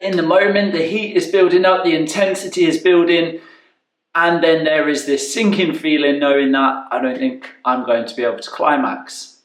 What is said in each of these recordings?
In the moment, the heat is building up, the intensity is building, and then there is this sinking feeling knowing that I don't think I'm going to be able to climax.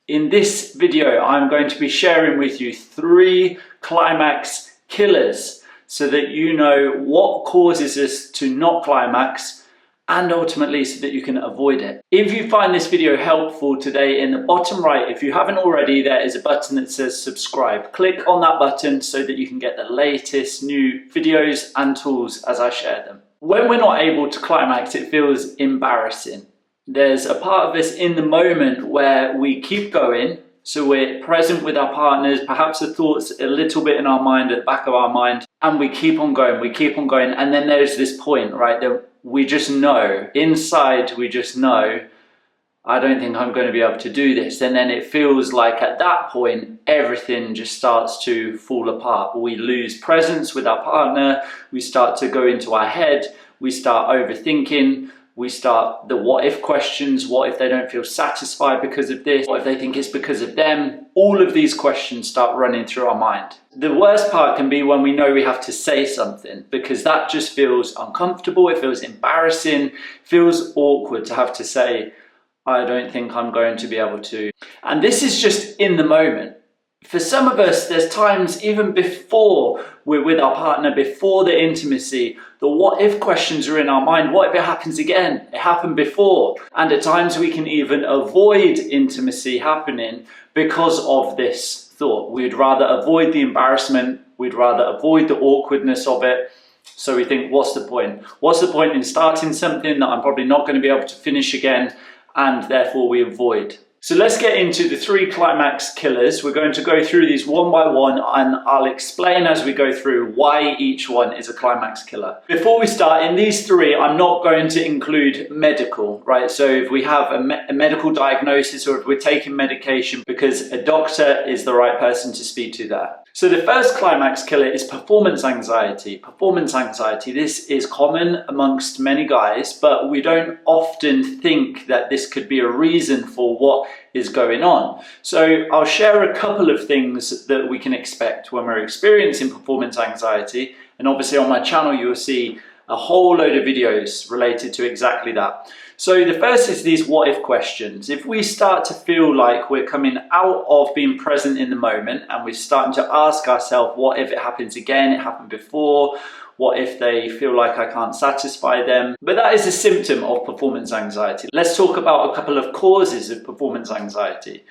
In this video, I'm going to be sharing with you 3 climax killers so that you know what causes us to not climax and ultimately so that you can avoid it. If you find this video helpful today, in the bottom right, if you haven't already, there is a button that says subscribe. Click on that button so that you can get the latest new videos and tools as I share them. When we're not able to climax, it feels embarrassing. There's a part of us in the moment where we keep going, so we're present with our partners, perhaps the thoughts a little bit in our mind, at the back of our mind, and we keep on going, and then there's this point, right, that we just know, inside we just know, I don't think I'm going to be able to do this. And then it feels like at that point, everything just starts to fall apart. We lose presence with our partner, we start to go into our head, we start overthinking, we start the what if questions. What if they don't feel satisfied because of this? What if they think it's because of them? All of these questions start running through our mind. The worst part can be when we know we have to say something, because that just feels uncomfortable, it feels embarrassing, feels awkward to have to say, I don't think I'm going to be able to. And this is just in the moment. For some of us, there's times even before we're with our partner, before the intimacy, the what if questions are in our mind. What if it happens again? It happened before. And at times we can even avoid intimacy happening because of this thought. We'd rather avoid the embarrassment. We'd rather avoid the awkwardness of it. So we think, what's the point? What's the point in starting something that I'm probably not going to be able to finish again? And therefore we avoid. So let's get into the 3 climax killers. We're going to go through these one by one, and I'll explain as we go through why each one is a climax killer. Before we start, in these 3, I'm not going to include medical, right? So if we have a medical diagnosis, or if we're taking medication, because a doctor is the right person to speak to there. So the first climax killer is performance anxiety. Performance anxiety, this is common amongst many guys, but we don't often think that this could be a reason for what is going on. So I'll share a couple of things that we can expect when we're experiencing performance anxiety. And obviously on my channel, you'll see a whole load of videos related to exactly that. So the first is these what if questions. If we start to feel like we're coming out of being present in the moment and we're starting to ask ourselves, what if it happens again? It happened before. What if they feel like I can't satisfy them? But that is a symptom of performance anxiety. Let's talk about a couple of causes of performance anxiety.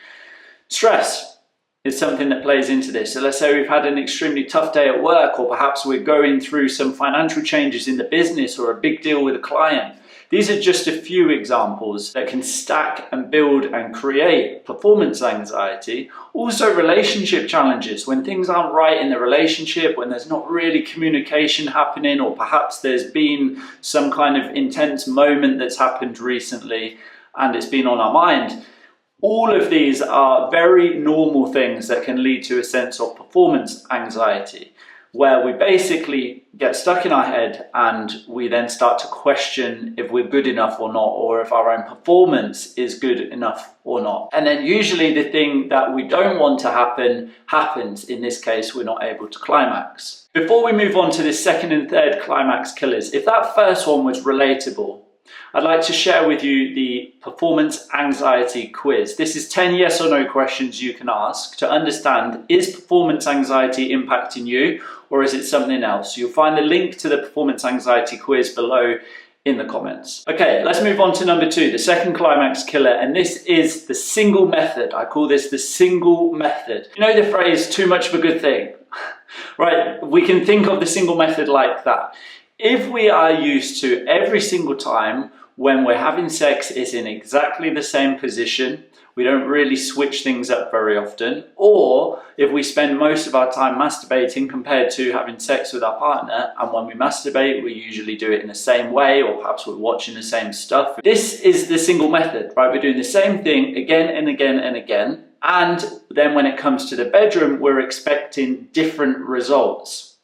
Stress is something that plays into this. So let's say we've had an extremely tough day at work, or perhaps we're going through some financial changes in the business or a big deal with a client. These are just a few examples that can stack and build and create performance anxiety. Also relationship challenges, when things aren't right in the relationship, when there's not really communication happening, or perhaps there's been some kind of intense moment that's happened recently and it's been on our mind. All of these are very normal things that can lead to a sense of performance anxiety, where we basically get stuck in our head and we then start to question if we're good enough or not, or if our own performance is good enough or not. And then usually the thing that we don't want to happen happens. In this case, we're not able to climax. Before we move on to the second and third climax killers, if that first one was relatable, I'd like to share with you the performance anxiety quiz. This is 10 yes or no questions you can ask to understand, is performance anxiety impacting you, or is it something else? You'll find the link to the performance anxiety quiz below in the comments. Okay, let's move on to number 2, the second climax killer, and this is the single method. I call this the single method. You know the phrase, too much of a good thing? Right, we can think of the single method like that. If we are used to every single time when we're having sex is in exactly the same position, we don't really switch things up very often, or if we spend most of our time masturbating compared to having sex with our partner, and when we masturbate we usually do it in the same way, or perhaps we're watching the same stuff. This is the single method, right? We're doing the same thing again and again and again, and then when it comes to the bedroom we're expecting different results.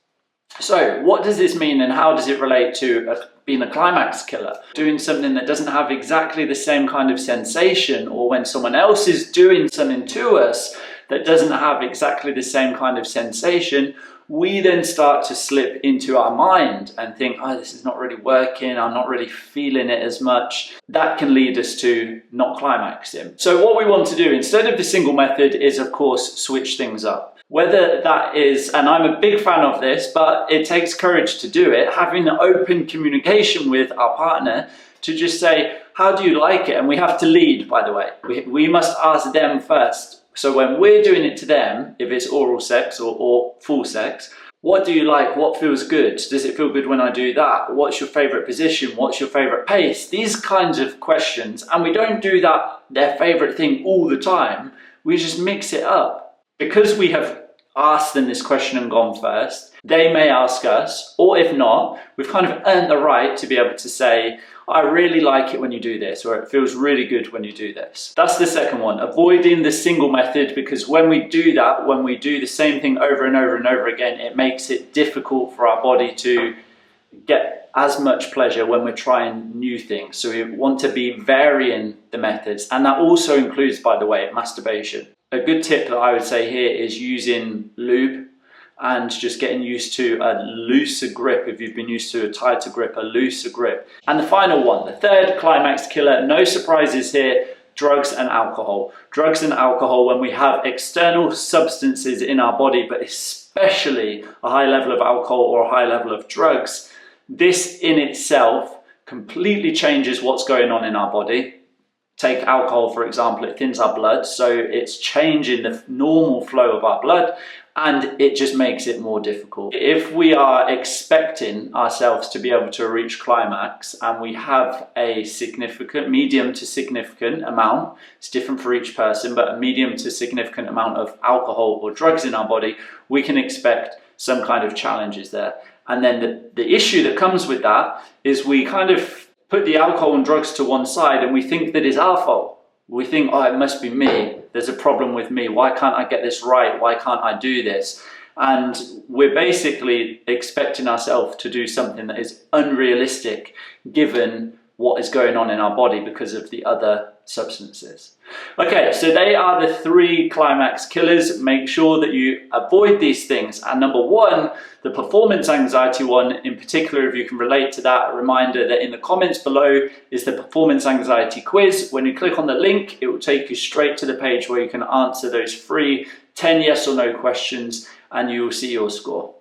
So what does this mean, and how does it relate to being a climax killer? Doing something that doesn't have exactly the same kind of sensation, or when someone else is doing something to us that doesn't have exactly the same kind of sensation, we then start to slip into our mind and think, oh, this is not really working, I'm not really feeling it as much. That can lead us to not climaxing. So what we want to do instead of the single method is, of course, switch things up. Whether that is, and I'm a big fan of this, but it takes courage to do it, having an open communication with our partner to just say, how do you like it? And we have to lead, by the way. We must ask them first. So when we're doing it to them, if it's oral sex or full sex, what do you like? What feels good? Does it feel good when I do that? What's your favorite position? What's your favorite pace? These kinds of questions. And we don't do that, their favorite thing all the time. We just mix it up. Because we have asked them this question and gone first, they may ask us, or if not, we've kind of earned the right to be able to say, I really like it when you do this, or it feels really good when you do this. That's the second one, avoiding the single method, because when we do that, when we do the same thing over and over and over again, it makes it difficult for our body to get as much pleasure when we're trying new things. So we want to be varying the methods, and that also includes, by the way, masturbation. A good tip that I would say here is using lube and just getting used to a looser grip. If you've been used to a tighter grip, a looser grip. And the final one, the third climax killer, no surprises here, drugs and alcohol. Drugs and alcohol, when we have external substances in our body, but especially a high level of alcohol or a high level of drugs, this in itself completely changes what's going on in our body. Take alcohol, for example, it thins our blood, so it's changing the normal flow of our blood, and it just makes it more difficult. If we are expecting ourselves to be able to reach climax and we have a significant, medium to significant amount, it's different for each person, but a medium to significant amount of alcohol or drugs in our body, we can expect some kind of challenges there. And then the issue that comes with that is we kind of put the alcohol and drugs to one side and we think that it's our fault. We think, oh, it must be me. There's a problem with me. Why can't I get this right? Why can't I do this? And we're basically expecting ourselves to do something that is unrealistic given what is going on in our body because of the other substances. Okay, so they are the three climax killers. Make sure that you avoid these things. And number one, the performance anxiety one in particular, if you can relate to that, a reminder that in the comments below is the performance anxiety quiz. When you click on the link, it will take you straight to the page where you can answer those free 10 yes or no questions and you will see your score.